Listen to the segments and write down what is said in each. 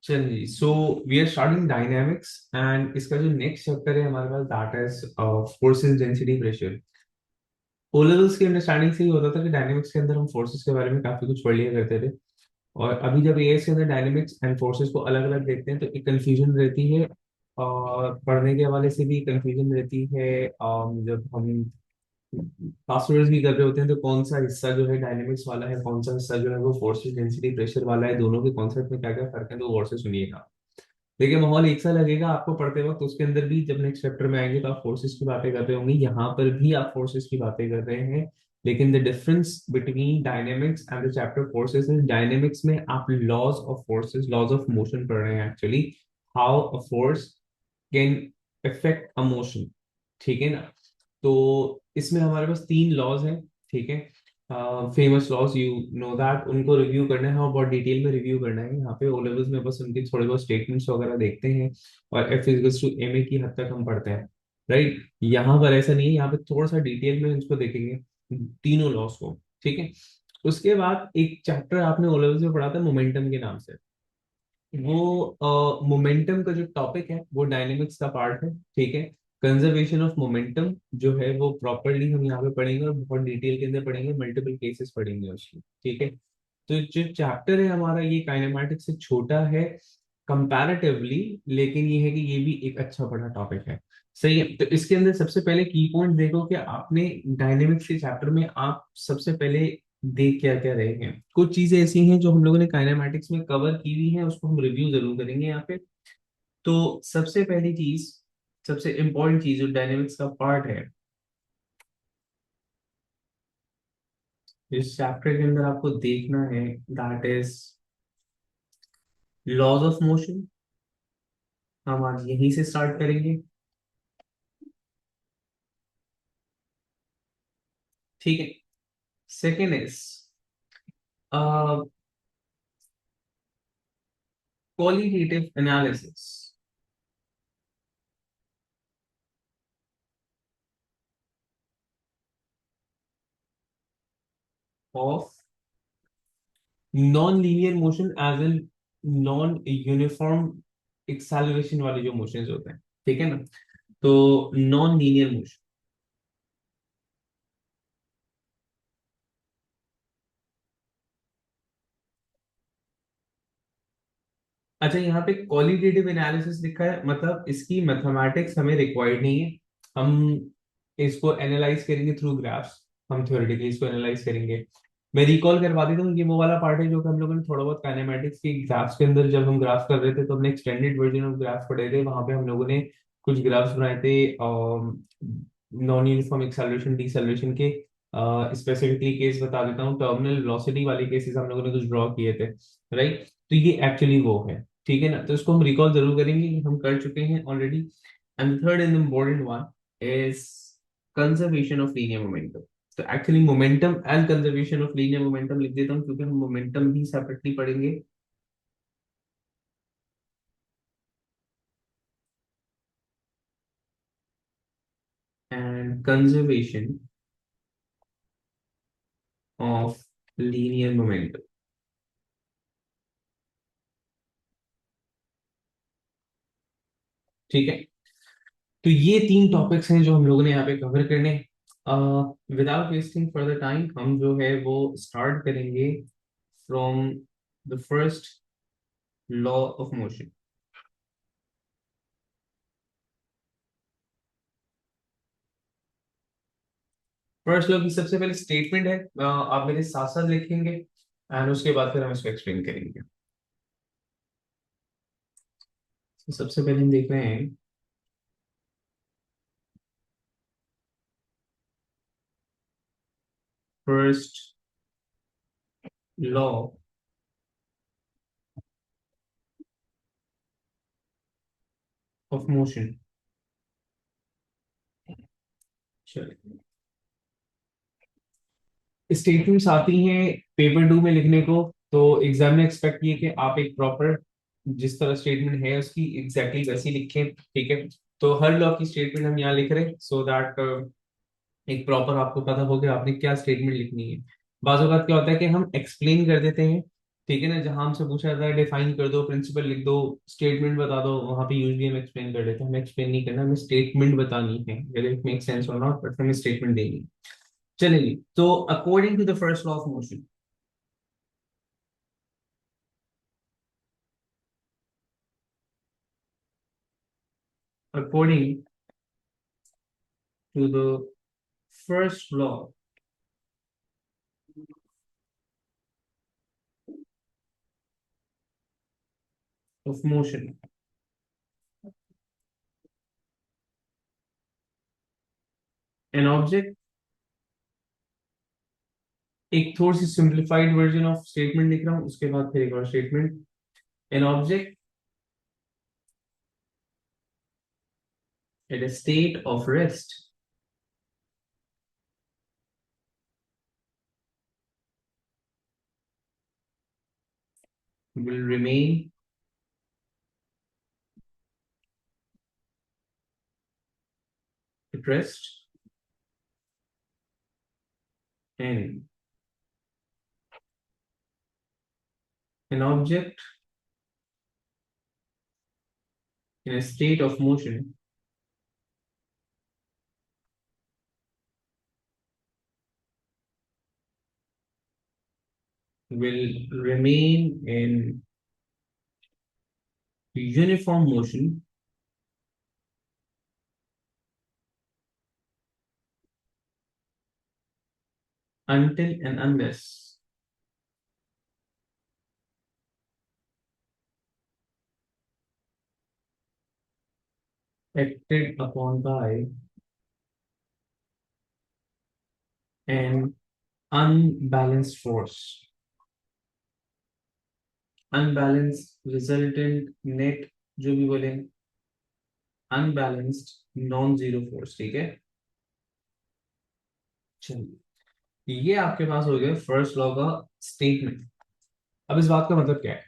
चलिए, so we are starting dynamics and इसका जो नेक्स्ट चैप्टर है हमारे पास that is forces density pressure. O levels की अंडरस्टैंडिंग से ही होता था कि डायनामिक्स के अंदर हम फोर्सेस के बारे में काफी कुछ पढ़ लिया करते थे। और अभी जब एएस के अंदर डायनामिक्स एंड फोर्सेस को अलग अलग देखते हैं तो एक कंफ्यूजन रहती है, और पढ़ने के हवाले से भी कंफ्यूजन रहती है। जब हम पासवर्ड्स भी कर रहे होते हैं तो कौन सा हिस्सा जो है डायनेमिक्स वाला है, कौन सा हिस्सा जो है वो फोर्सेस डेंसिटी प्रेशर वाला है, दोनों के कॉन्सेप्ट में क्या क्या फर्क है, तो गौर से सुनिएगा। देखिए, माहौल एक सा लगेगा आपको पढ़ते वक्त, उसके अंदर भी जब नेक्स्ट चैप्टर में आएंगे तो आप फोर्सेस की बातें कर रहे होंगे, यहाँ पर भी आप फोर्सेस की बातें कर रहे हैं। लेकिन the difference between dynamics and the chapter forces is dynamics में आप laws of forces, laws of motion पढ़ रहे हैं actually, how a force can affect a motion. ठीक है ना? तो इसमें हमारे पास तीन लॉज हैं। ठीक है, famous laws, you know that, उनको रिव्यू करना है और बहुत डिटेल में रिव्यू करना है। यहाँ पे ओ लेवल्स में बस उनके थोड़े बहुत स्टेटमेंट्स वगैरह देखते हैं और F equals to M A की हद तक हम पढ़ते हैं। राइट, यहाँ पर ऐसा नहीं है, यहाँ पे थोड़ा सा डिटेल में इसको देखेंगे, तीनों लॉज को। ठीक है, उसके बाद एक चैप्टर आपने ओ लेवल्स में पढ़ा था मोमेंटम के नाम से। वो मोमेंटम का जो टॉपिक है वो डायनेमिक्स का पार्ट है। ठीक है, कंजर्वेशन ऑफ मोमेंटम जो है वो प्रॉपरली हम यहाँ पे पढ़ेंगे और बहुत डिटेल के अंदर पढ़ेंगे, मल्टीपल केसेस पढ़ेंगे उसकी। ठीक है, तो जो चैप्टर है हमारा ये काइनेमैटिक्स से छोटा है कंपैरेटिवली, लेकिन ये है कि ये भी एक अच्छा बड़ा टॉपिक है। सही है, तो इसके अंदर सबसे पहले की पॉइंट देखो कि आपने डायनेमिक्स के चैप्टर में आप सबसे पहले देख क्या क्या रहे हैं। कुछ चीजें ऐसी हैं जो हम लोगों ने काइनेमैटिक्स में कवर की हुई हैं, उसको हम रिव्यू जरूर करेंगे यहाँ पे। तो सबसे पहली चीज, सबसे इंपॉर्टेंट चीज जो डायनेमिक्स का पार्ट है, इस चैप्टर के अंदर आपको देखना है, that is laws of motion. हम आज यहीं से स्टार्ट करेंगे। ठीक है, second is qualitative analysis of non linear motion as an non uniform acceleration वाले जो मोशंस होते हैं। ठीक है ना? तो नॉन लीनियर मोशन, अच्छा यहाँ पे क्वालिटेटिव एनालिसिस लिखा है, मतलब इसकी मैथमेटिक्स हमें रिक्वायर्ड नहीं है। हम इसको एनालाइज करेंगे थ्रू ग्राफ्स, हम थ्योरेटिकली इसको एनालाइज करेंगे। मैं रिकॉल करवा देता हूँ, ये वो वाला पार्ट है जो कि हम लोगों ने थोड़ा बहुत काइनेमेटिक्स के ग्राफ्स के अंदर, जब हम ग्राफ कर रहे थे तो हमने एक्सटेंडेड वर्जन ऑफ ग्राफ पढ़े थे, वहां पे हम लोगों ने कुछ ग्राफ्स बनाए थे नॉन यूनिफॉर्म एक्सेलरेशन डिसेलरेशन के। स्पेसिफिकली केस बता देता हूँ, टर्मिनल वेलोसिटी वाले केसेस हम लोगों ने कुछ ड्रॉ किए थे। राइट, तो ये एक्चुअली वो है। ठीक है ना? तो इसको हम रिकॉल जरूर करेंगे, ये हम कर चुके हैं already. And third and important one is conservation of linear momentum. तो actually momentum and conservation of linear momentum लिख देता हूँ क्योंकि हम मोमेंटम भी सेपरेटली पढ़ेंगे and conservation of linear momentum. ठीक है, तो ये तीन टॉपिक्स हैं जो हम लोगों ने यहाँ पे कवर करने। विदाउट वेस्टिंग फर्दर टाइम हम जो है वो स्टार्ट करेंगे from the first law of motion. First law की सबसे पहले स्टेटमेंट है, आप मेरे साथ साथ लिखेंगे एंड उसके बाद फिर हम इसको एक्सप्लेन करेंगे। तो सबसे पहले हम देख रहे हैं फर्स्ट लॉ ऑफ मोशन। चलिए, स्टेटमेंट्स आती हैं पेपर टू में लिखने को, तो एग्जाम में एक्सपेक्ट किए कि आप एक प्रॉपर, जिस तरह स्टेटमेंट है उसकी एग्जैक्टली वैसी लिखें। ठीक है, तो हर लॉ की स्टेटमेंट हम यहाँ लिख रहे हैं सो दैट एक प्रॉपर आपको पता हो कि आपने क्या स्टेटमेंट लिखनी है। बाज़ औक़ात क्या होता है कि हम एक्सप्लेन कर देते हैं ठीक है ना, जहां हमसे पूछा जाता है डिफाइन कर दो, प्रिंसिपल लिख दो, स्टेटमेंट बता दो, वहां पे यूजली हम एक्सप्लेन कर देते हैं। हमें एक्सप्लेन नहीं करना, हमें स्टेटमेंट बतानी है, वेदर इट मेक सेंस और नॉट, बट हमें स्टेटमेंट देनी है। चलेगी, तो according to the first law of motion, according to the first law of motion, an object, एक थोड़ी सी सिंप्लीफाइड वर्जन ऑफ स्टेटमेंट लिख रहा हूं, उसके बाद फिर एक और statement. An object at a state of rest will remain at rest, and an object in a state of motion will remain in uniform motion until and unless acted upon by an unbalanced force, unbalanced resultant net, जो भी बोले, unbalanced non zero force. ठीक है, चलिए, ये आपके पास हो गया फर्स्ट लॉ का स्टेटमेंट। अब इस बात का मतलब क्या है?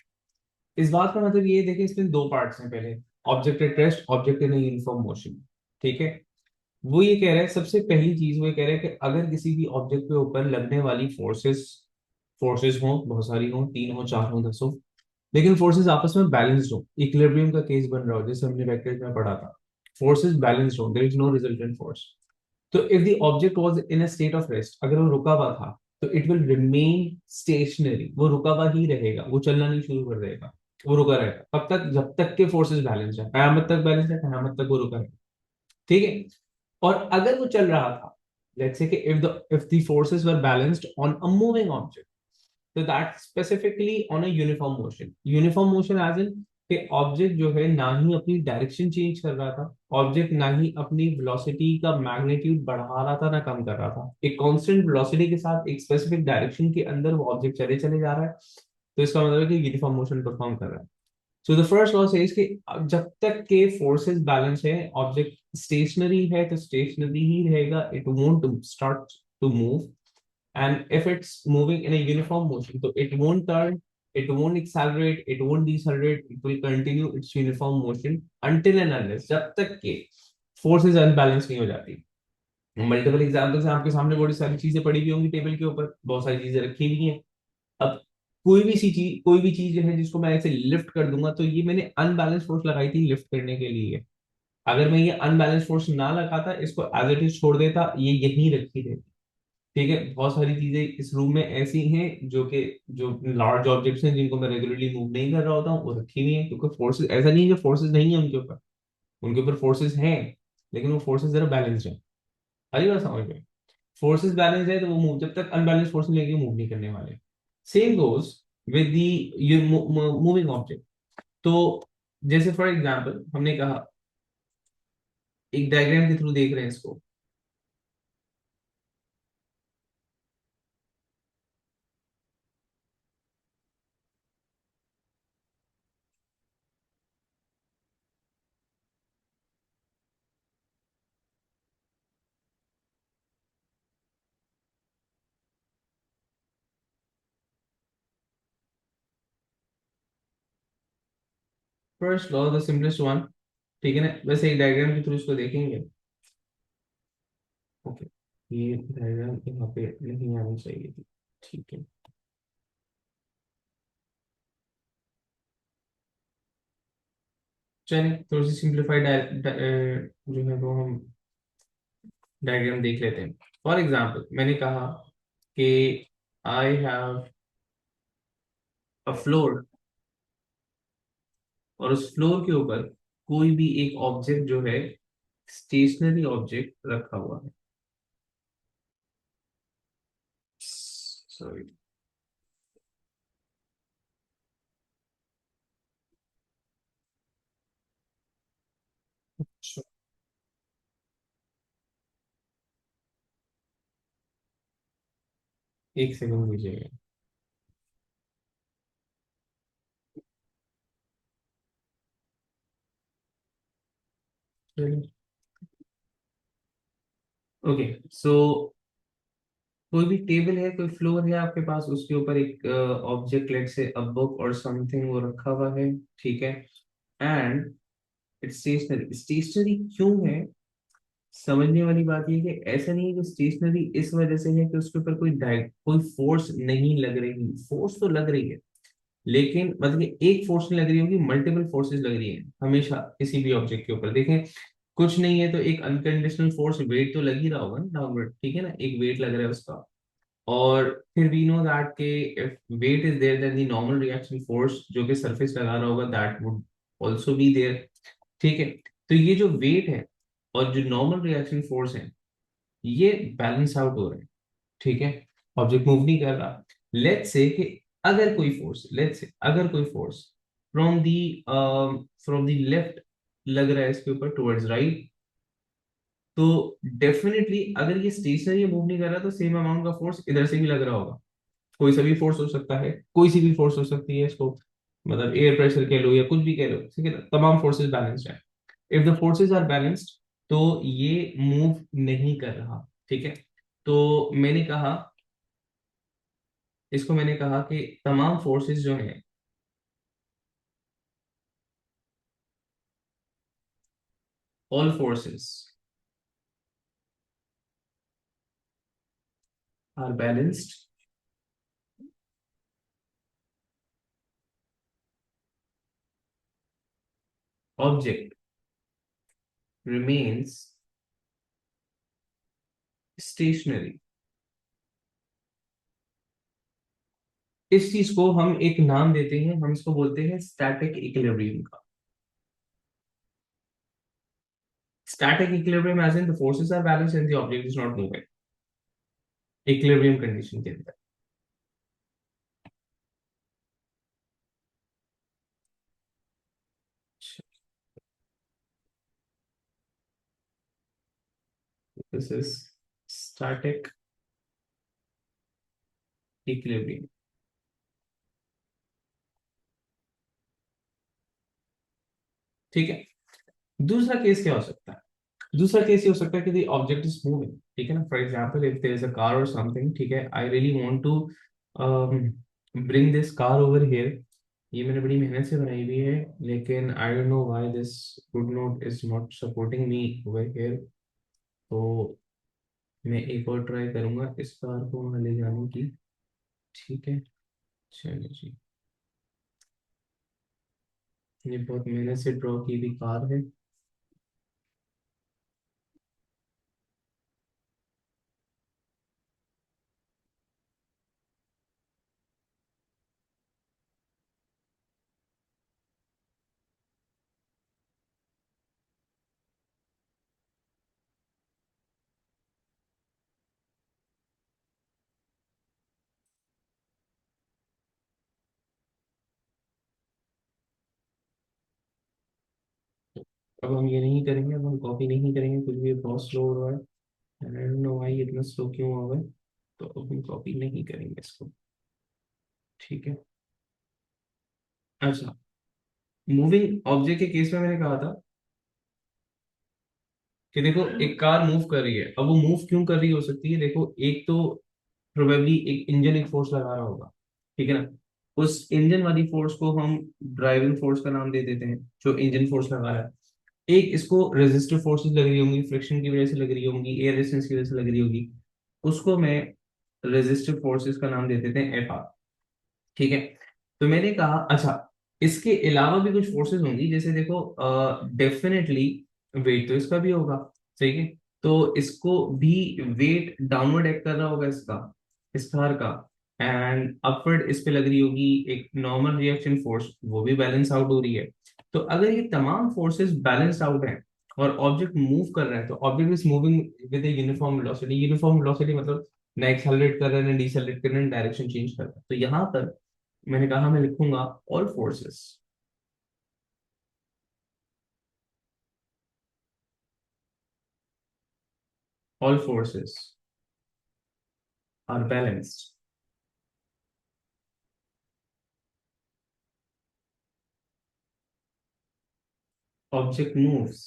इस बात का मतलब ये देखिए, इसमें दो पार्ट्स हैं। पहले object at rest, object in uniform motion. ठीक है, वो ये कह रहा है, सबसे पहली चीज वो ये कह रहा है कि अगर किसी भी ऑब्जेक्ट के ऊपर लगने वाली फोर्सेस, फोर्सेस हो, बहुत सारी हो, 3 हो, 4 हो, 10 हो, लेकिन फोर्सेस आपस में बैलेंस्ड हो, इक्विलिब्रियम का केस बन रहा हो, जैसे हमने वेक्टर्स में पढ़ा था, फोर्सेस बैलेंस्ड हो, there is no resultant force. तो if the object was in a state of rest, अगर वो रुका हुआ था, तो इट विल रिमेन स्टेशनरी, वो रुका हुआ ही रहेगा, वो चलना नहीं शुरू कर देगा, वो रुका रहेगा तब तक जब तक के फोर्सेस बैलेंस है, कयामत तक बैलेंस है, कयामत तक वो रुका रहेगा। ठीक है, और अगर वो चल रहा था, लेट्स से कि if the forces were balanced on a moving object, तो that specifically on a uniform motion. Uniform motion as in कि ऑब्जेक्ट जो है ना ही अपनी डायरेक्शन चेंज कर रहा था, ऑब्जेक्ट ना ही अपनी वेलोसिटी का मैग्नीट्यूड बढ़ा रहा था ना कम कर रहा था, एक कांस्टेंट वेलोसिटी के साथ एक स्पेसिफिक डायरेक्शन के अंदर वो ऑब्जेक्ट चले चले जा रहा है, तो इसका मतलब है कि यूनिफॉर्म मोशन परफॉर्म कर रहा है। So the first law says कि जब तक के फोर्सेस बैलेंस है, ऑब्जेक्ट स्टेशनरी है तो स्टेशनरी ही रहेगा, it won't start to move. And if it's moving in a uniform motion, so it won't turn, it won't accelerate, it won't decelerate, it will continue its uniform motion until and unless, जब तक के forces unbalanced नहीं हो जाती। Multiple examples हैं आपके सामने, बड़ी सारी चीजें पड़ी हुई होंगी टेबल के ऊपर, बहुत सारी चीजें रखी हुई हैं। अब कोई भी चीज है जिसको मैं ऐसे लिफ्ट कर दूंगा, तो ये मैंने अनबैलेंस फोर्स लगाई थी लिफ्ट करने के लिए। अगर मैं ये अनबैलेंस फोर्स ना लगाता, इसको एज इट इज छोड़ देता, ये यहीं रखी रहती। ठीक है, बहुत सारी चीजें इस रूम में ऐसी हैं जो कि जो लार्ज ऑब्जेक्ट्स हैं जिनको मैं रेगुलरली मूव नहीं कर रहा होता हूँ, वो रखी हुई हैं, क्योंकि फोर्सेस, ऐसा नहीं है जो फोर्सेस नहीं है उनके ऊपर, उनके ऊपर फोर्सेस हैं, लेकिन वो फोर्सेस जरा बैलेंस्ड है। हरी बात समझ में? फोर्सेस बैलेंस है तो वो मूव, जब तक अनबैलेंस फोर्स लेके मूव नहीं करने वाले। Same goes with the moving object. तो जैसे फॉर एग्जांपल हमने कहा, एक डायग्राम के थ्रू देख रहे हैं इसको। First law the simplest one. ठीक है ना, वैसे एक डायग्राम के थ्रू इसको देखेंगे। ओके, ये डायग्राम यहाँ पे नहीं आनी चाहिए थी। ठीक है, चलिए थोड़ी सी सिंप्लीफाइड जो है वो हम डायग्राम देख लेते हैं। फॉर एग्जाम्पल मैंने कहा कि आई हैव अ फ्लोर, और उस फ्लोर के ऊपर कोई भी एक ऑब्जेक्ट जो है, स्टेशनरी ऑब्जेक्ट रखा हुआ है। सॉरी, एक सेकंड दीजिएगा। ओके, सो कोई भी टेबल है, कोई फ्लोर है आपके पास, उसके ऊपर एक ऑब्जेक्ट, लेट से अ बुक और समथिंग, वो रखा हुआ है। ठीक है, एंड इट्स स्टेशनरी। स्टेशनरी क्यों है, समझने वाली बात यह है कि ऐसा नहीं है कि स्टेशनरी इस वजह से है कि उसके ऊपर कोई फोर्स नहीं लग रही। फोर्स तो लग रही है, लेकिन मतलब कि एक फोर्स नहीं लग रही होगी, मल्टीपल फोर्सेस लग रही है हमेशा किसी भी ऑब्जेक्ट के ऊपर। देखें, कुछ नहीं है तो एक अनकंडीशनल फोर्स, वेट तो लग ही रहा होगा ना डाउनवर्ड, ठीक है ना, एक वेट लग रहा है उसका। और फिर वी नो दैट के if weight is there then the normal reaction force जो कि सरफेस लगा रहा होगा, that would also be there. ठीक है, तो ये जो वेट है और जो नॉर्मल रिएक्शन फोर्स है, ये बैलेंस आउट हो रहे हैं। ठीक है, ऑब्जेक्ट मूव नहीं कर रहा। लेट्स से कि अगर कोई फोर्स, लेट्स से अगर कोई force from the from the left लग रहा है इसके ऊपर टुवर्ड्स राइट, तो डेफिनेटली अगर ये स्टेशनरी मूव नहीं कर रहा तो सेम अमाउंट का फोर्स इधर से भी लग रहा होगा। कोई सा भी फोर्स हो सकता है, कोई सी भी फोर्स हो सकती है इसको, मतलब एयर प्रेशर कह लो या कुछ भी कह लो, ठीक है ना, तमाम फोर्सेस बैलेंस्ड है। If the forces are balanced तो ये मूव नहीं कर रहा। ठीक है, तो मैंने कहा कि तमाम फोर्सेस जो हैं, all forces are balanced, object remains stationary. इस चीज को हम एक नाम देते हैं, हम इसको बोलते हैं स्टैटिक इक्विलिब्रियम का। Static equilibrium as in the forces are balanced and the object is not moving, equilibrium condition के अंदर। This is static equilibrium. ठीक है, दूसरा केस क्या हो सकता है? दूसरा केस ये हो सकता है कि द ऑब्जेक्ट इज मूविंग। ठीक है ना, for example if there is a car और समथिंग, ठीक है, I really want to bring this car over here. ये मैंने बड़ी मेहनत से बनाई हुई है, लेकिन I don't know why this good note is not supporting me over here. तो मैं एक और ट्राई करूंगा इस कार को वहां ले जाने की। ठीक है, चलिए जी, ये बहुत मेहनत से ड्रॉ की हुई कार है। अब हम ये नहीं करेंगे, अब हम कॉपी नहीं करेंगे, कुछ भी बहुत स्लो हो रहा है, आई डोंट नो भाई इतना स्लो क्यों हो गया। तो अब हम कॉपी नहीं करेंगे इसको। ठीक है, अच्छा, मूविंग ऑब्जेक्ट के केस में मैंने कहा था कि देखो एक कार मूव कर रही है। अब वो मूव क्यों कर रही हो सकती है, देखो एक तो प्रोबेबली एक इंजन एक फोर्स लगा रहा होगा। ठीक है ना, उस इंजन वाली फोर्स को हम ड्राइविंग फोर्स का नाम दे देते हैं, जो इंजन फोर्स लगा रहा है। एक इसको रेजिस्टिव फोर्सेस लग रही होंगी, फ्रिक्शन की वजह से लग रही होंगी, एयर रेजिस्टेंस की वजह से लग रही होगी, उसको मैं रेजिस्टिव फोर्सेस का नाम दे देते हैं एफ आर। ठीक है, तो मैंने कहा अच्छा, इसके अलावा भी कुछ फोर्सेस होंगी, जैसे देखो डेफिनेटली वेट तो इसका भी होगा, ठीक है। तो इसको भी वेट डाउनवर्ड एक्ट कर रहा होगा इसका, इस कार का, एंड अपवर्ड इस पे लग रही होगी एक नॉर्मल रिएक्शन फोर्स, वो भी बैलेंस आउट हो रही है। तो अगर ये तमाम फोर्सेस बैलेंस आउट हैं और ऑब्जेक्ट मूव कर रहा है, तो object is moving with a uniform velocity. Uniform velocity मतलब ना एक्सेलरेट कर रहा है ना डिसेलरेट कर रहा है, डायरेक्शन चेंज कर रहा है। तो यहाँ पर मैंने कहा मैं लिखूंगा all forces, all forces are balanced. Object moves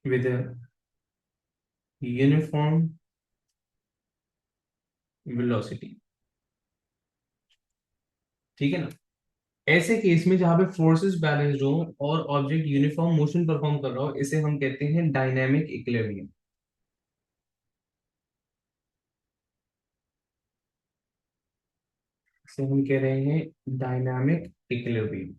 with a uniform velocity, ठीक है ना। ऐसे केस में जहां पे फोर्सेस बैलेंस्ड हो और ऑब्जेक्ट यूनिफॉर्म मोशन परफॉर्म कर रहा हो, इसे हम कहते हैं डायनेमिक इक्विलिब्रियम। इसे हम कह रहे हैं डायनामिक इक्विलिब्रियम।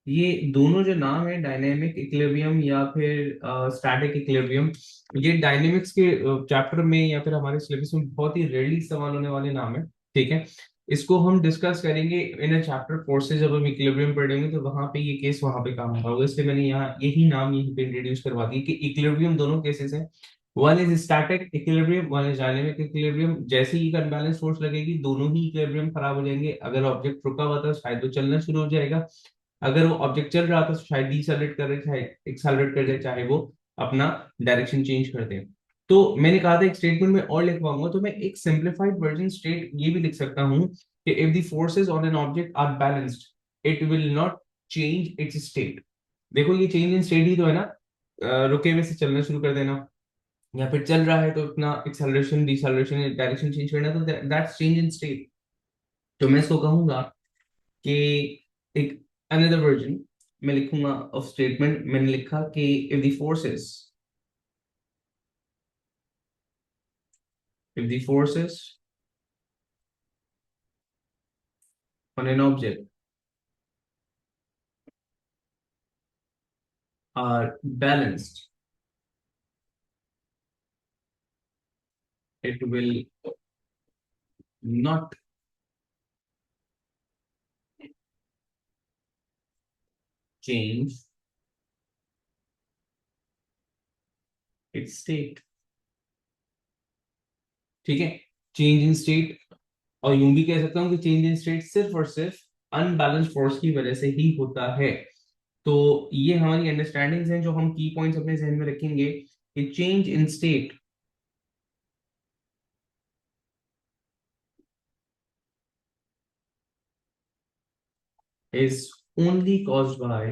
ये दोनों जो नाम है, डायनेमिक इक्विलिब्रियम या फिर स्टैटिक इक्विलिब्रियम, ये डायनेमिक्स के चैप्टर में या फिर हमारे सिलेबस में बहुत ही रेयरली इस्तेमाल होने वाले नाम है, ठीक है। इसको हम डिस्कस करेंगे इन अ चैप्टर फोर्सेस, जब हम इक्विलिब्रियम पढ़ेंगे तो वहां पे ये केस वहां पे काम होगा, इसलिए मैंने यहाँ यही नाम यहीं पे इंट्रोड्यूस करवा दिया कि इक्विलिब्रियम दोनों केसेस है। One is static equilibrium, one is dynamic equilibrium. जैसे ही अनबैलेंस फोर्स लगेगी, दोनों ही इक्विलिब्रियम खराब हो जाएंगे। अगर ऑब्जेक्ट रुका हुआ था शायद वो चलना शुरू हो जाएगा, अगर वो ऑब्जेक्ट चल रहा था तो शायद डिसेलरेट कर रहे, चाहे एक्सेलरेट कर दे, चाहे वो अपना डायरेक्शन चेंज कर दे। तो मैंने कहा था एक स्टेटमेंट में और लिखवाऊंगा, तो मैं एक सिंप्लीफाइड वर्जन स्टेट ये भी लिख सकता हूँ कि if the forces on an object are balanced it will not change its state. देखो ये चेंज इन स्टेट ही तो है ना, रुके हुए से चलना शुरू कर देना, या फिर चल रहा है तो इतना एक्सेलरेशन डिसेलरेशन डायरेक्शन चेंज करना, तो दैट्स चेंज इन स्टेट। तो मैं इसको कहूंगा कि एक अनदर वर्जन मैं लिखूंगा ऑफ स्टेटमेंट, मैंने लिखा कि if the forces, if the forces on an object are balanced, it will not change its state, ठीक है। चेंज इन स्टेट, और यूं भी कह सकता हूं कि चेंज इन स्टेट सिर्फ और सिर्फ अनबैलेंस फोर्स की वजह से ही होता है। तो ये हमारी अंडरस्टैंडिंग्स हैं जो हम की पॉइंट्स अपने जहन में रखेंगे कि change in state is only caused by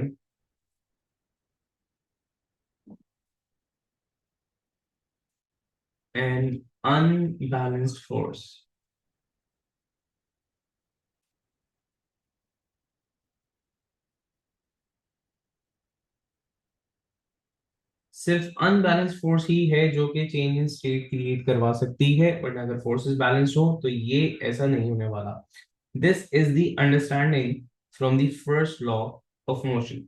an unbalanced force। सिर्फ अनबैलेंस फोर्स ही है जो कि चेंज इन स्टेट क्रिएट करवा सकती है, बट अगर फोर्सेस बैलेंस हो तो ये ऐसा नहीं होने वाला। This is the understanding from the first law of motion.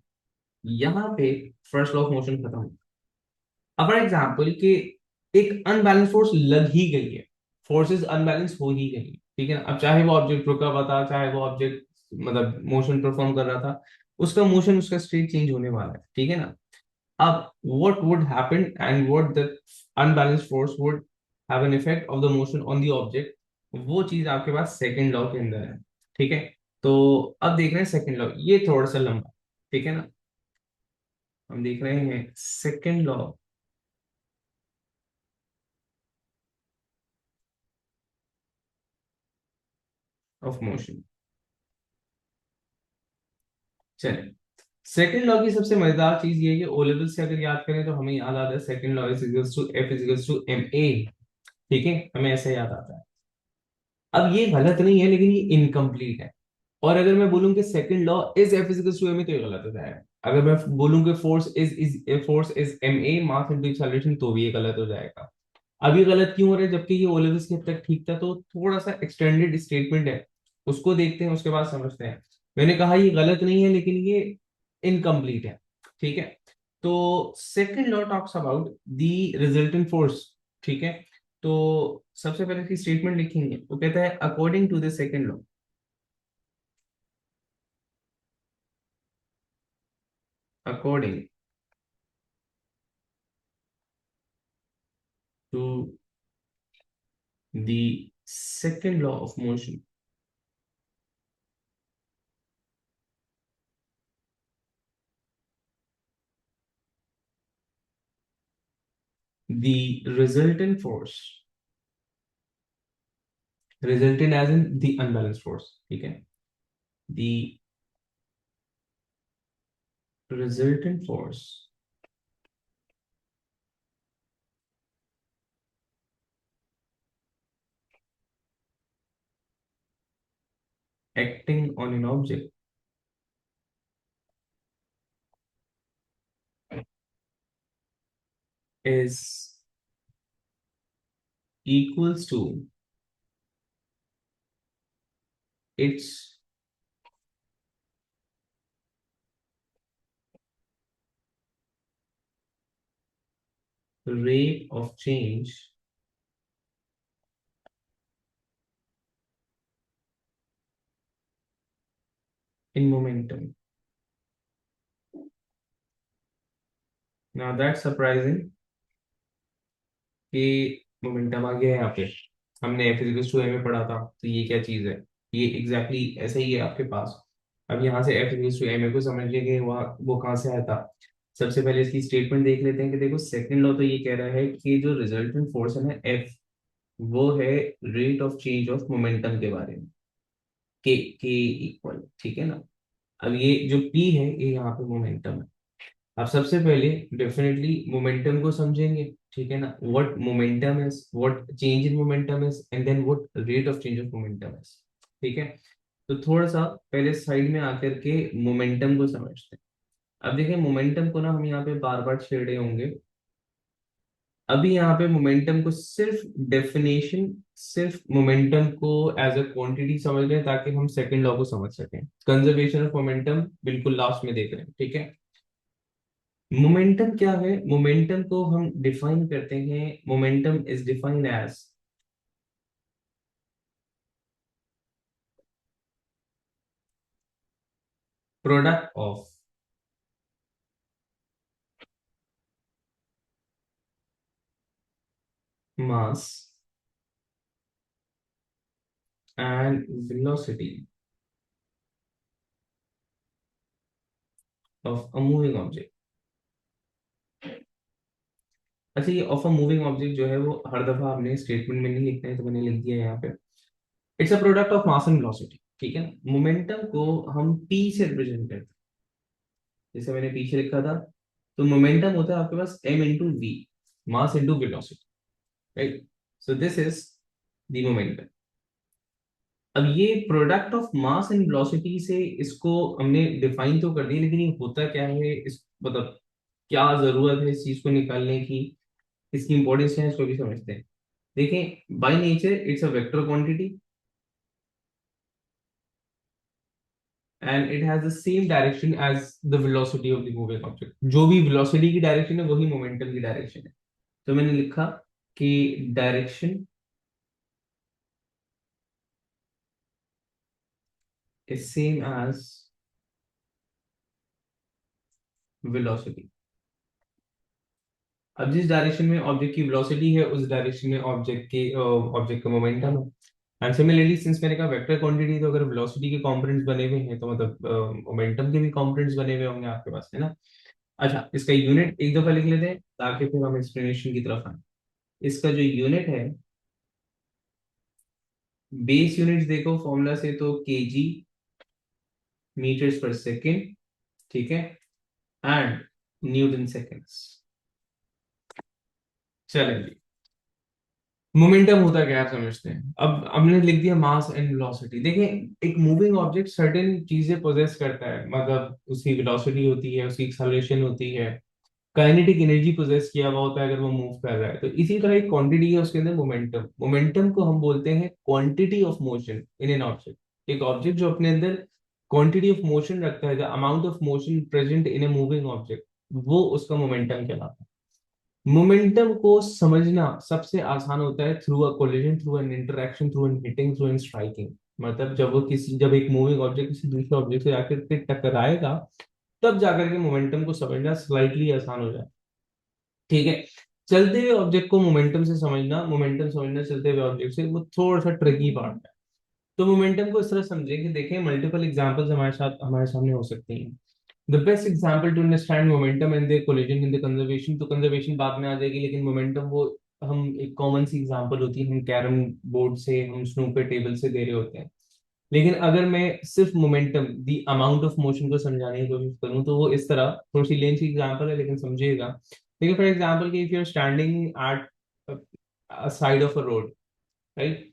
यहाँ पे फर्स्ट लॉ ऑफ मोशन खत्म। अब फॉर एग्जाम्पल कि एक अनबैलेंस फोर्स लग ही गई है, फोर्सेस अनबैलेंस हो ही गई, ठीक है ना। अब चाहे वो ऑब्जेक्ट रुका हुआ था, चाहे वो ऑब्जेक्ट मतलब मोशन परफॉर्म कर रहा था, उसका मोशन उसका स्टेट चेंज होने वाला है, ठीक है ना। अब what would happen and what the unbalanced force would have an effect of the motion on the object, वो चीज आपके पास सेकंड लॉ के अंदर है, ठीक है। तो अब देख रहे हैं सेकंड लॉ, ये थोड़ा सा लंबा, ठीक है ना। हम देख रहे हैं सेकंड लॉ ऑफ मोशन। चलिए, सेकंड लॉ की सबसे मजेदार चीज ये है कि ओ लेवल से अगर याद करें तो हमें याद आता है second law is equals to F is equals to M A, ठीक है, हमें ऐसे याद आता है। अब ये गलत नहीं है लेकिन ये इनकम्प्लीट है। और अगर मैं बोलूं कि second law is F is to M A, तो ये गलत हो जाएगा। अगर मैं बोलूं कि force is force is M A mass into acceleration, तो भी ये गलत हो जाएगा। अब ये गलत क्यों हो रहा है जबकि ये ओ लेवल्स के हद तक ठीक था? तो थोड़ा सा एक्सटेंडेड स्टेटमेंट है, उसको देखते हैं, उसके बाद समझते हैं। मैंने कहा ये गलत नहीं है, लेकिन ये इनकम्प्लीट है। ठीक है, तो second law talks about the resultant force. ठीक है, तो सबसे पहले इसकी स्टेटमेंट लिखेंगे, वो कहता है according to the second law, according to the second law of motion, the resultant force, resultant as in the unbalanced force, ठीक है, the resultant force acting on an object is equals to its rate of change in momentum. Now that's surprising कि momentum आ गया है यहाँ पे। हमने physics 2 में पढ़ा था, तो ये क्या चीज है? ये एग्जैक्टली exactly ऐसे ही है आपके पास। अब यहाँ से फिजिक्स 2 को समझ लेंगे वहाँ वो कहाँ से आया था। सबसे पहले इसकी स्टेटमेंट देख लेते हैं कि देखो सेकंड लॉ तो ये कह रहा है कि जो रिजल्टेंट फोर्स है ना एफ, वो है rate of change of momentum के बारे में, के इक्वल, ठीक है ना। अब ये जो पी है ये यहाँ पे मोमेंटम है। अब सबसे पहले डेफिनेटली मोमेंटम को समझेंगे, ठीक है ना, what momentum is, what change in momentum is, and then what rate of change of momentum is. ठीक है, तो थोड़ा सा पहले साइड में आकर के मोमेंटम को समझते हैं। अब देखिए मोमेंटम को ना हम यहाँ पे बार बार छेड़े होंगे। अभी यहाँ पे मोमेंटम को सिर्फ डेफिनेशन, सिर्फ मोमेंटम को एज अ क्वांटिटी समझ रहे हैं ताकि हम सेकंड लॉ को समझ सकें। कंजर्वेशन ऑफ मोमेंटम बिल्कुल लास्ट में देख रहे हैं, ठीक है। मोमेंटम क्या है? मोमेंटम को हम डिफाइन करते हैं, momentum is defined as product of mass and velocity of a moving object. अच्छा, ये ऑफ अ मूविंग ऑब्जेक्ट जो है वो हर दफा आपने स्टेटमेंट में नहीं लिखना है, तो मैंने लिख दिया है यहाँ पे। It's a product of mass and velocity, ठीक है ना। मोमेंटम को हम पी से रिप्रेजेंट करते हैं, जैसे मैंने पीछे लिखा था। तो मोमेंटम होता है आपके पास m into V, mass into velocity, right. So this is the momentum. अब ये product of mass and velocity से इसको हमने डिफाइन तो कर दिया, लेकिन ये होता क्या है, इस मतलब क्या जरूरत है इस चीज को निकालने की, इसकी इंपॉर्टेंस क्या है, इसको भी समझते हैं। देखें, by nature it's a vector quantity and it has the same direction as the velocity of the moving object. जो भी वेलोसिटी की डायरेक्शन है वही मोमेंटम की डायरेक्शन है। तो मैंने लिखा कि direction is same as velocity. अब जिस डायरेक्शन में ऑब्जेक्ट की वेलोसिटी है उस डायरेक्शन में ऑब्जेक्ट का मोमेंटम है। एंड सिमिलरली सिंस मैंने कहा वेक्टर क्वांटिटी, तो अगर वेलोसिटी के कंपोनेंट्स बने हुए हैं तो मतलब मोमेंटम के भी कंपोनेंट्स बने हुए होंगे आपके पास, है ना। अच्छा, इसका यूनिट एक दफा लिख लेते हैं ताकि फिर हम एक्सप्लेनेशन की तरफ आए। इसका जो यूनिट है, बेस यूनिट्स देखो फॉर्मूला से, तो केजी मीटर्स पर सेकेंड, ठीक है, एंड न्यूटन सेकेंड्स। चलेंगे, मोमेंटम होता क्या है आप समझते हैं। अब हमने लिख दिया मास एंड वेलोसिटी। देखें, एक मूविंग ऑब्जेक्ट सर्टेन चीजें पोजेस करता है, मतलब उसकी वेलोसिटी होती है, उसकी एक्सेलरेशन होती है, काइनेटिक एनर्जी पोजेस किया हुआ होता है अगर वो मूव कर रहा है। तो इसी तरह एक क्वांटिटी है उसके अंदर मोमेंटम। मोमेंटम को हम बोलते हैं quantity of motion in an object. एक ऑब्जेक्ट जो अपने अंदर क्वांटिटी ऑफ मोशन रखता है, the amount of motion present in a moving object, वो उसका मोमेंटम कहलाता है। मोमेंटम को समझना सबसे आसान होता है through a collision, through an interaction, through an hitting, through an striking. मतलब जब एक मूविंग ऑब्जेक्ट किसी दूसरे ऑब्जेक्ट से जाकर के टकराएगा, तब जाकर के मोमेंटम को समझना स्लाइटली आसान हो जाए। ठीक है। चलते हुए ऑब्जेक्ट को मोमेंटम समझना चलते हुए ऑब्जेक्ट से वो थोड़ा सा ट्रिकी पार्ट है। तो मोमेंटम को इस तरह समझे कि देखें, मल्टीपल एग्जांपल्स हमारे सामने हो सकती हैं। The best example to understand momentum and the collision in the conservation, तो कंजर्वेशन बाद में आ जाएगी, लेकिन मोमेंटम वो हम एक कॉमन सी एग्जांपल होती है, हम कैरम बोर्ड से, हम स्नूकर टेबल से दे रहे होते हैं। लेकिन अगर मैं सिर्फ momentum, the amount of motion को समझाने की कोशिश करूं, तो वो इस तरह, थोड़ी सी लेंथी एग्जांपल है लेकिन समझिएगा। देखिए फॉर एग्जांपल कि if you are standing at side of a road, right,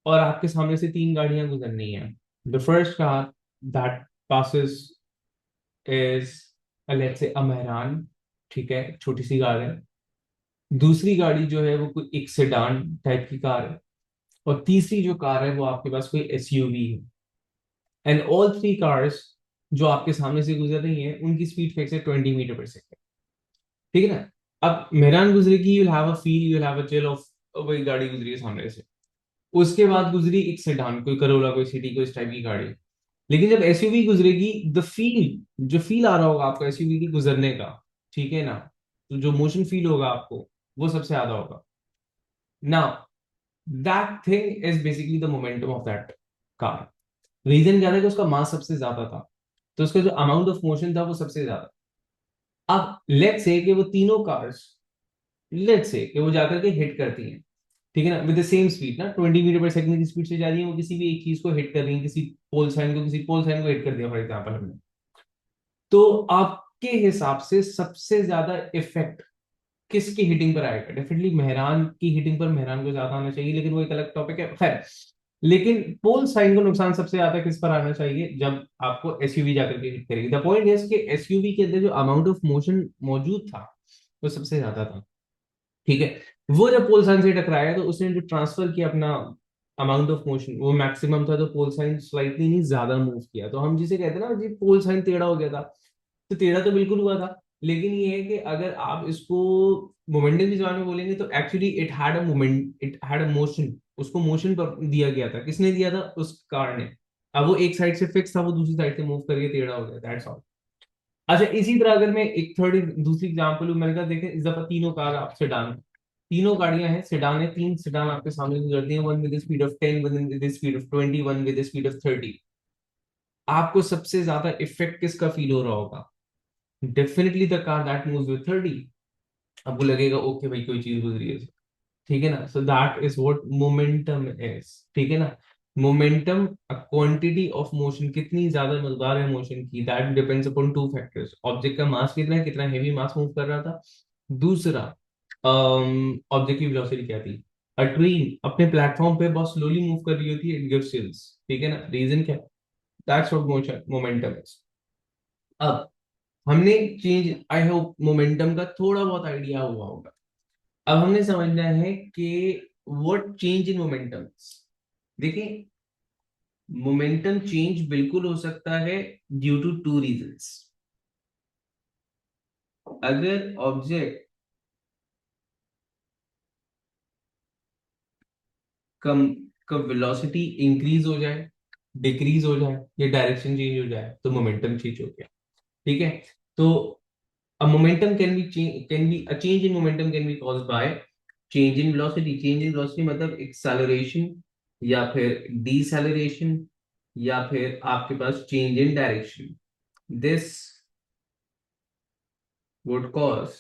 और आपके सामने से तीन गाड़ियां गुजरनी है। The first car that passes is let's say a Mehran, ठीक है, छोटी सी कार है। दूसरी गाड़ी जो है वो कोई एक सेडान टाइप की कार है। और तीसरी जो कार है वो आपके पास कोई एसयूवी है। एंड ऑल थ्री कार्स जो आपके सामने से गुजर रही हैं, उनकी स्पीड फिक्स है 20 मीटर पर सेकेंड। ठीक है ना। अब मेहरान गुजरेगी, you'll have a feel, you'll have a chill of वही गाड़ी गुजरी है सामने से। उसके बाद गुजरी एक सेडान, कोई करोला, कोई सिटी, कोई इस टाइप की गाड़ी। लेकिन जब एसयूवी गुजरेगी, द फील, जो फील आ रहा होगा आपको एसयूवी की गुजरने का, ठीक है ना, तो जो मोशन फील होगा आपको, वो सबसे ज्यादा होगा। Now that thing is basically the momentum of that car. Reason क्या था कि उसका मास सबसे ज्यादा था, तो उसका जो अमाउंट ऑफ मोशन था वो सबसे ज्यादा। अब लेट्स से कि वो तीनों कार्स, लेट्स से कि वो जाकर के हिट करती हैं, ठीक है ना, विद द सेम स्पीड ना, 20 मीटर पर सेकंड की स्पीड से जा रही है, वो किसी भी एक चीज को हिट कर रही है, किसी पोल साइन को हिट कर दिया फॉर एग्जाम्पल हमने। तो आपके हिसाब से सबसे ज्यादा इफेक्ट किसकी हिटिंग पर आएगा? डेफिनेटली मेहरान की हिटिंग पर मेहरान को ज्यादा आना चाहिए, लेकिन वो एक अलग टॉपिक है, खैर। लेकिन पोल साइन को नुकसान सबसे ज्यादा किस पर आना चाहिए? जब आपको एसयूवी जाकर के हिट करेगी। द पॉइंट है कि एसयूवी के अंदर जो अमाउंट ऑफ मोशन मौजूद था, वो सबसे ज्यादा था। ठीक है। वो जब पोल साइन से टकराया, तो उसने जो ट्रांसफर किया अपना अमाउंट ऑफ मोशन, वो मैक्सिमम था, तो पोल साइन स्लाइटली नहीं ज्यादा मूव किया। तो हम जिसे कहते हैं ना जी, पोल साइन टेढ़ा हो गया था, तो टेढ़ा तो बिल्कुल हुआ था। लेकिन ये है कि अगर आप इसको मोमेंटम की जबान में बोलेंगे, तो actually it had a moment, it had a motion. उसको मोशन पर दिया गया था, किसने दिया था? उस कार ने। अब वो एक साइड से फिक्स था, वो दूसरी साइड से मूव करके टेढ़ा हो गया, दैट्स ऑल। अच्छा, इसी तरह अगर मैं एक थर्ड दूसरी एग्जांपल लूं, मैंने कहा देखें, इस दफा तीनों कार आप सेडान, तीनों गाड़ियां हैं सेडान है, तीन सेडान आपके सामने गुजरती हैं, one with speed of 10, one with speed of 20, one with speed of 30। आपको सबसे ज्यादा इफेक्ट किसका फील हो रहा होगा? Definitely the car that moves with 30। आपको लगेगा ओके भाई, कोई चीज गुजरी है, ठीक है ना। So that is what momentum is, ठीक है ना। Momentum a quantity of motion, कितनी ज्यादा मकदार है मोशन की, that depends upon two factors. Object का मास कितना है, कितना हेवी मास मूव कर रहा था। दूसरा, ऑब्जेक्ट की वेलोसिटी क्या थी। अ ट्रेन अपने प्लेटफॉर्म पे बहुत स्लोली मूव कर रही होती है, इट गिव्स चिल्स, ठीक है ना। रीजन क्या? That's what motion momentum is. अब हमने चेंज, आई होप मोमेंटम का थोड़ा बहुत आइडिया हुआ होगा। अब हमने समझना है कि व्हाट चेंज इन मोमेंटम। देखिए, मोमेंटम चेंज बिल्कुल हो सकता है ड्यू टू टू रीजंस। अगर ऑब्जेक्ट कम का वेलोसिटी इंक्रीज हो जाए, डिक्रीज हो जाए, या डायरेक्शन चेंज हो जाए, तो मोमेंटम चेंज हो गया। ठीक है। तो a momentum can be a change in momentum can be caused by change in velocity। change in velocity मतलब acceleration, या फिर deceleration, या फिर आपके पास change in direction। this would cause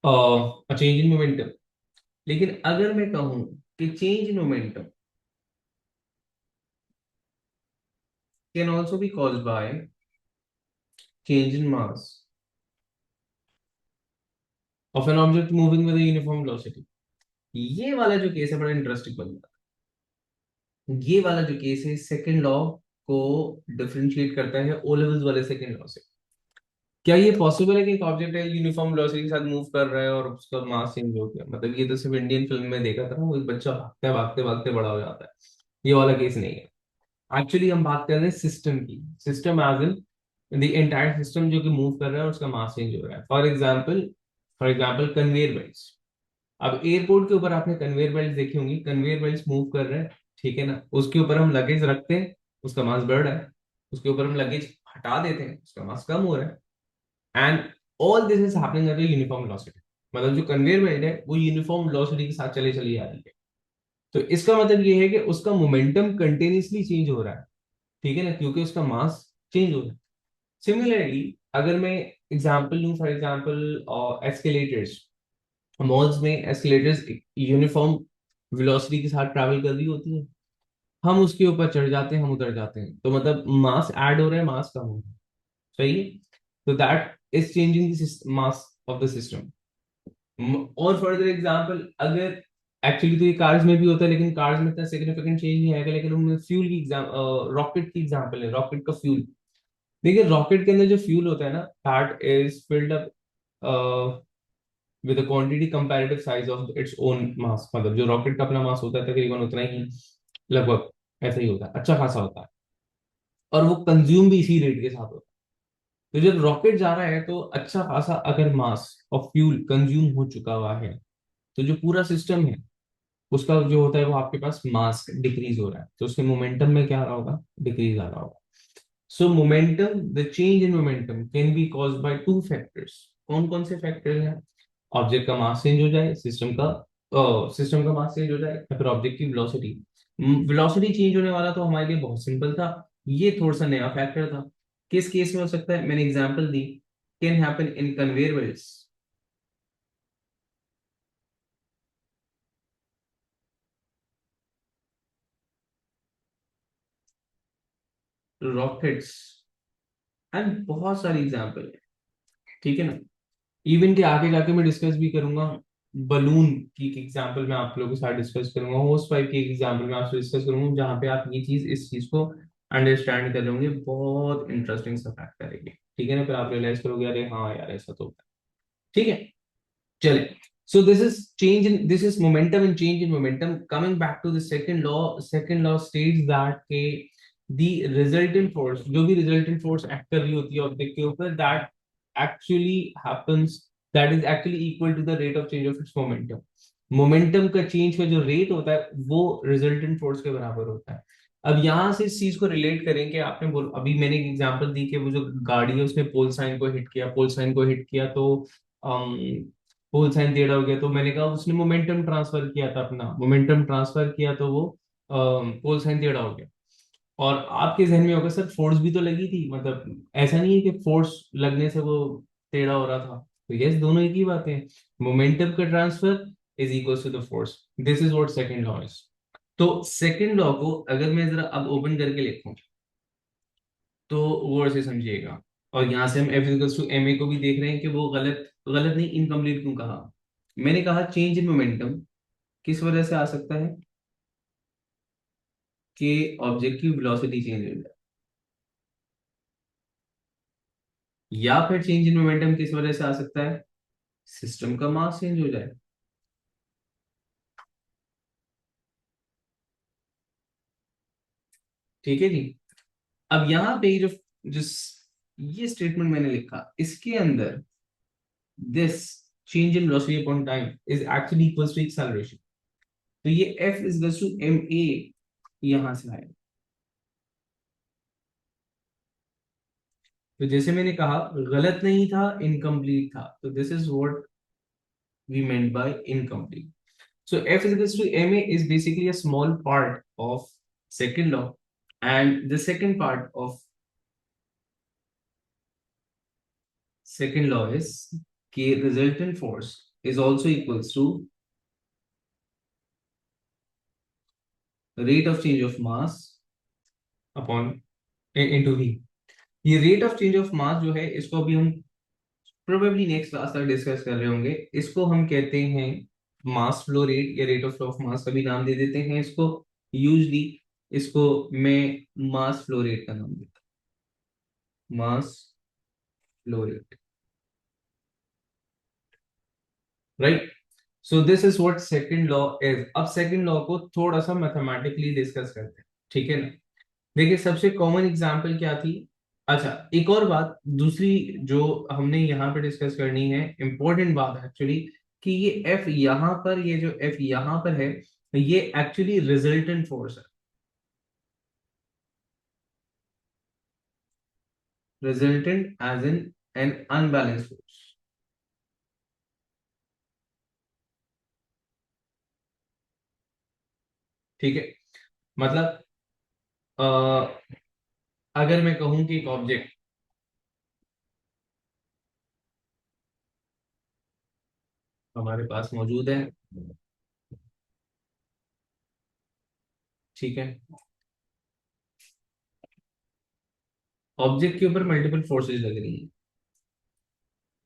a change in momentum। लेकिन अगर मैं कहूं कि change in momentum can also be caused by change in mass of an object moving with a uniform velocity। ये वाला जो केस है बड़ा इंटरेस्टिंग बन जाता है। ये वाला जो केस है सेकंड लॉ को डिफरेंशिएट करता है ओ लेवल्स वाले सेकंड लॉ से। क्या ये पॉसिबल है कि एक ऑब्जेक्ट है यूनिफॉर्म वेलोसिटी के साथ मूव कर रहा है और उसका मास चेंज हो गया? मतलब ये तो सिर्फ इंडियन फिल्म में देखा था ना, वो एक बच्चा भागते भागते भागते बड़ा हो जाता है। ये वाला केस नहीं है। एक्चुअली हम बात कर रहे हैं सिस्टम की। System as in the entire system जो कि मूव कर रहा है और उसका मास चेंज हो रहा है। For example conveyor belts. अब एयरपोर्ट के ऊपर आपने कन्वेयर बेल्ट देखी होंगी, कन्वेयर बेल्ट मूव कर रहे हैं, ठीक है ना, उसके ऊपर हम लगेज रखते हैं, उसका मास बढ़ रहा है। उसके ऊपर हम लगेज हटा देते हैं, उसका मास कम हो रहा है। And all this is happening at uniform velocity. मतलब जो कन्वेयर बेल्ट है वो यूनिफॉर्म वेलोसिटी के साथ चले चली आ रही है। तो इसका मतलब ये है कि उसका मोमेंटम कंटिन्यूसली चेंज हो रहा है, ठीक है ना, क्योंकि उसका मास चेंज हो रहा है। सिमिलरली अगर मैं एग्जांपल लूं, फॉर एग्जांपल एस्केलेटर्स। मॉल्स में एस्केलेटर्स यूनिफॉर्म वेलोसिटी के साथ ट्रैवल कर रही होती है। हम उसके ऊपर चढ़ जाते हैं, हम उतर जाते हैं, तो मतलब मास ऐड हो रहा है, मास कम हो रहा है। सही है। तो that is changing the mass of the system. और फर्दर एग्जांपल अगर, एक्चुअली तो ये कार्स में भी होता है लेकिन कार्स में इतना सिग्निफिकेंट चेंज नहीं आएगा, लेकिन हम फ्यूल की एग्जाम रॉकेट की एग्जांपल है, रॉकेट का फ्यूल। देखिए रॉकेट के अंदर जो फ्यूल होता है ना, that is filled up with a quantity comparative size of its own mass. मतलब जो रॉकेट का अपना मास होता है तकरीबन उतना ही, लगभग ऐसा ही होता है, अच्छा खासा होता है। और वो कंज्यूम भी इसी रेट के साथ होता है। तो जब रॉकेट जा रहा है तो अच्छा खासा अगर मास ऑफ फ्यूल कंज्यूम हो चुका हुआ है, तो जो पूरा सिस्टम है उसका जो होता है वो आपके पास मास डिक्रीज हो रहा है, तो उसके मोमेंटम में क्या आ रहा होगा, डिक्रीज आ रहा होगा। सो momentum, the change in momentum can be caused by two factors. कौन कौन से फैक्टर हैं? ऑब्जेक्ट का मास चेंज हो जाए, सिस्टम का मास चेंज हो जाए, या फिर ऑब्जेक्ट की वेलोसिटी। वेलोसिटी चेंज होने वाला तो हमारे लिए बहुत सिंपल था, ये थोड़ा सा नया फैक्टर था। किस केस में हो सकता है? मैंने example the, can happen in conveyor belts, rockets, and बहुत सारी एग्जांपल है, ठीक है ना। इवन के आगे जाके मैं डिस्कस भी करूंगा, बलून की एग्जांपल मैं आप लोगों के साथ डिस्कस करूंगा, होस पाइप की एग्जांपल मैं आपसे डिस्कस करूंगा, जहां पे आप ये चीज, इस चीज को अंडरस्टैंड कर लोगे। बहुत इंटरेस्टिंग सा फैक्ट करेंगे, ठीक है ना, फिर आप रियलाइज करोगे अरे हाँ यार ऐसा तो होता है। ठीक है, चले। So this is momentum and change in momentum. Coming back to the second law states that के the resultant force, जो भी resultant force act कर रही होती है ऑब्जेक्ट के ऊपर, that is actually equal to the rate of change of its momentum. Momentum का चेंज का जो रेट होता है वो रिजल्टेंट फोर्स के बराबर होता है। अब यहां से इस चीज को रिलेट करें कि आपने बोल, अभी मैंने एक एग्जांपल दी कि वो जो गाड़ी है उसने पोल साइन को हिट किया, पोल साइन को हिट किया तो पोल साइन टेढ़ा हो गया, तो मैंने कहा उसने मोमेंटम ट्रांसफर किया था, अपना मोमेंटम ट्रांसफर किया तो वो पोल साइन टेढ़ा हो गया। और आपके जहन में होगा सर फोर्स भी तो लगी थी, मतलब ऐसा नहीं है कि फोर्स लगने से वो टेढ़ा हो रहा था। तो यस, दोनों एक ही बात है। मोमेंटम का transfer is equal to the force. This is what second law is. तो सेकंड लॉ को अगर मैं जरा अब ओपन करके लिखूं तो वो ऐसे समझिएगा। और यहां से हम F equals to M A को भी देख रहे हैं कि वो गलत, गलत नहीं, इनकम्प्लीट क्यों कहा? मैंने कहा चेंज इन मोमेंटम किस वजह से आ सकता है? कि ऑब्जेक्ट की वेलोसिटी चेंज हो जाए, या फिर चेंज इन मोमेंटम किस वजह से आ सकता है? सिस्टम का मास चेंज हो जाए। ठीक है जी। अब यहाँ पे जो जिस ये स्टेटमेंट मैंने लिखा इसके अंदर, this change in velocity upon time is actually equals to acceleration. तो ये F is equals to M A यहां से आएगा। तो जैसे मैंने कहा गलत नहीं था, इनकम्प्लीट था, तो this is what we meant by incomplete. So F is equals to ma is basically a small part of second law, and the second part of second law is K resultant force is also equals to rate of change of mass upon into V। ये rate of change of mass जो है इसको अभी हम probably next class तक discuss कर रहे होंगे। इसको हम कहते हैं मास फ्लो रेट या rate of flow of mass का भी नाम दे देते हैं इसको। यूजली इसको मैं मास फ्लो रेट का नाम देता हूँ, mass flow rate, right. So this is what second law is. अब सेकंड लॉ को थोड़ा सा मैथमेटिकली डिस्कस करते हैं, ठीक है ना। देखिए सबसे कॉमन एग्जांपल क्या थी। अच्छा, एक और बात दूसरी जो हमने यहाँ पे डिस्कस करनी है, इंपॉर्टेंट बात एक्चुअली, कि ये एफ यहाँ पर, ये जो एफ यहाँ पर है, ये एक्चुअली रिजल्टेंट फोर्स है। Resultant as in an unbalance force, ठीक है। मतलब अ, अगर मैं कहूं कि एक ऑब्जेक्ट हमारे पास मौजूद है, ठीक है, ऑब्जेक्ट के ऊपर मल्टीपल फोर्सेस लग रही हैं।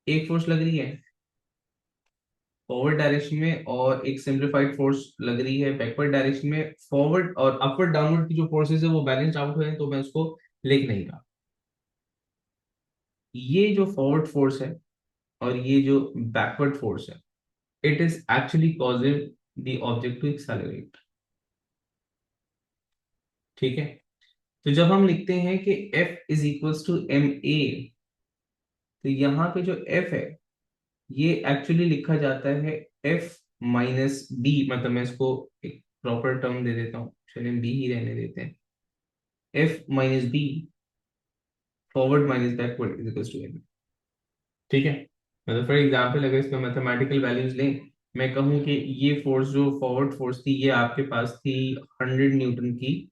एक फोर्स लग रही है फॉरवर्ड डायरेक्शन में, और एक सिंप्लीफाइड फोर्स लग रही है बैकवर्ड डायरेक्शन में। फॉरवर्ड और अपवर्ड डाउनवर्ड की जो फोर्सेस है वो बैलेंस आउट हुए हैं, तो मैं उसको लिख नहीं रहा। ये जो फॉरवर्ड फोर्स है और ये जो बैकवर्ड फोर्स है, it is actually causing the object to accelerate, ठीक है। तो जब हम लिखते हैं कि F is equals to M A, तो यहाँ पे जो F है ये एक्चुअली लिखा जाता है F माइनस बी। मतलब मैं इसको एक प्रॉपर टर्म दे देता हूँ, चलिए बी ही रहने देते हैं। F minus B, forward minus backward, is equals to M, ठीक है। मतलब फॉर एग्जाम्पल अगर इसका मैथमेटिकल वैल्यूज लें, मैं कहूँ कि ये फोर्स जो फॉरवर्ड फोर्स थी ये आपके पास थी 100 न्यूटन की,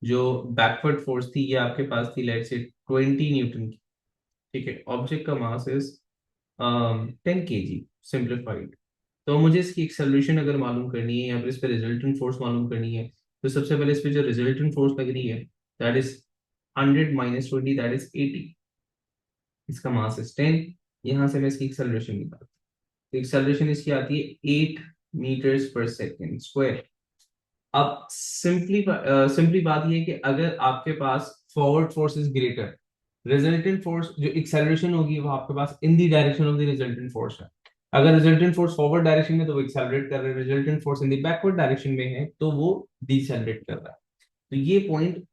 जो बैकवर्ड फोर्स थी ये आपके पास थी लेट्स से 20 न्यूटन की, ठीक है। ऑब्जेक्ट का मास इज 10 kg सिंप्लीफाइड। तो मुझे इसकी एक्सेलरेशन अगर मालूम करनी है या फिर इस पे रिजल्टेंट फोर्स मालूम करनी है, तो सबसे पहले इस पे जो रिजल्टेंट फोर्स लग रही है, दैट इज 100 - 20, दैट इज 80। इसका मास इज 10। यहाँ से मैं इसकी एक्सेलरेशन निकालता हूँ, तो एक्सेलरेशन इसकी आती है 8 मीटर्स पर सेकेंड स्क्वायर। अब सिंपली बात ये है कि अगर आपके पास forward force is greater, resultant force जो एक्सेलरेशन होगी वो आपके पास in the direction of the resultant force है। अगर रिजल्टेंट फोर्स फॉरवर्ड डायरेक्शन में तो वो एक्सेलरेट कर रहा है, resultant force in the backward direction में है तो वो डिसेलरेट कर रहा है। तो ये पॉइंट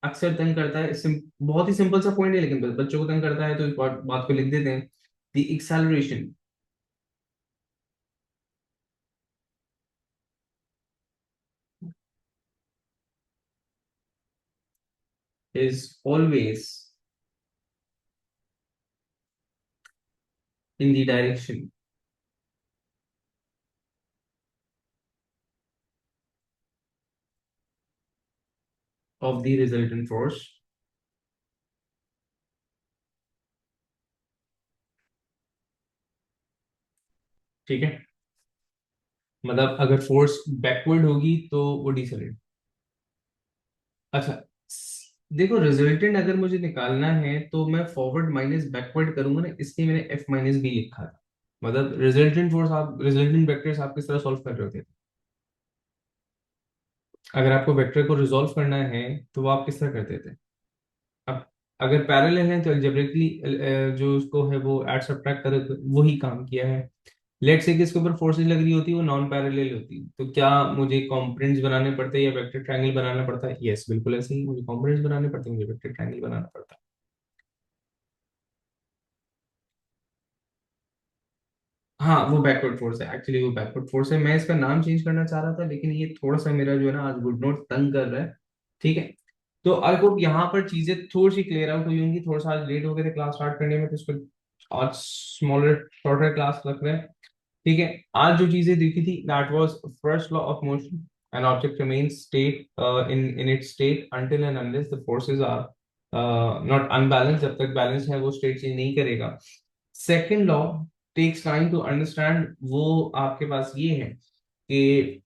अक्सर तंग करता है। बहुत ही सिंपल सा पॉइंट है, लेकिन बच्चों को तंग करता है, तो इस बात को लिख देते हैं। The acceleration is always in the direction of the resultant force, ठीक है। मतलब अगर फोर्स बैकवर्ड होगी तो वो डिसलेट। अच्छा, देखो रिजल्टेंट अगर मुझे निकालना है तो मैं फॉरवर्ड माइनस बैकवर्ड करूंगा ना, इसलिए मैंने एफ माइनस बी लिखा था। मतलब रिजल्टेंट फोर्स, आप रिजल्टेंट वेक्टर्स आप किस तरह सॉल्व कर रहे होते थे? अगर आपको वेक्टर को रिजॉल्व करना है तो वो आप किस तरह करते थे? अब अगर पैरेलल है तो अलजेब्रिकली जो उसको है वो ऐड सब्ट्रैक्ट कर वही काम किया है। लेट से कि इसके ऊपर फोर्सेज लग रही होती है वो नॉन पैरेलल होती है, तो क्या मुझे कंपोनेंट्स बनाने पड़ते हैं या वेक्टर ट्रायंगल बनाना पड़ता है? यस, बिल्कुल ऐसे ही, मुझे कंपोनेंट्स बनाने पड़ते हैं, मुझे वेक्टर ट्रायंगल बनाना पड़ता है। हाँ, वो बैकवर्ड फोर्स है, एक्चुअली वो बैकवर्ड फोर्स है। मैं इसका नाम चेंज करना चाह रहा था, लेकिन ये थोड़ा सा मेरा जो है ना आज गुड नोट तंग कर रहा है, ठीक है। तो आई होप यहाँ पर चीजें थोड़ी सी क्लियर आउट हुई होंगी। थोड़ा सा आज लेट हो गए थे क्लास स्टार्ट करने में, तो इसको आज स्मॉलर शॉर्टर क्लास रख रहे हैं, ठीक है। आज जो चीजें देखी थी, that was first law of motion, an object remains state in its state until and unless the forces are not unbalance. जब तक बैलेंस है वो स्टेट चेंज नहीं करेगा। Second law takes time to understand. वो आपके पास ये है कि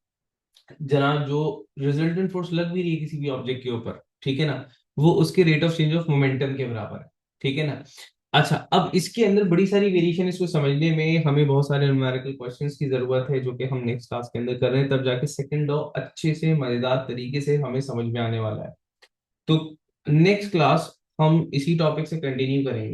जनाब जो रिजल्टेंट फोर्स लग भी रही है किसी भी ऑब्जेक्ट के ऊपर, ठीक है ना, वो उसके rate of change of momentum के बराबर है, ठीक है ना। अच्छा, अब इसके अंदर बड़ी सारी वेरिएशन, इसको समझने में हमें बहुत सारे न्यूमेरिकल क्वेश्चंस की जरूरत है, जो कि हम नेक्स्ट क्लास के अंदर कर रहे हैं, तब जाके सेकंड लॉ अच्छे से मजेदार तरीके से हमें समझ में आने वाला है। तो नेक्स्ट क्लास हम इसी टॉपिक से कंटिन्यू करेंगे।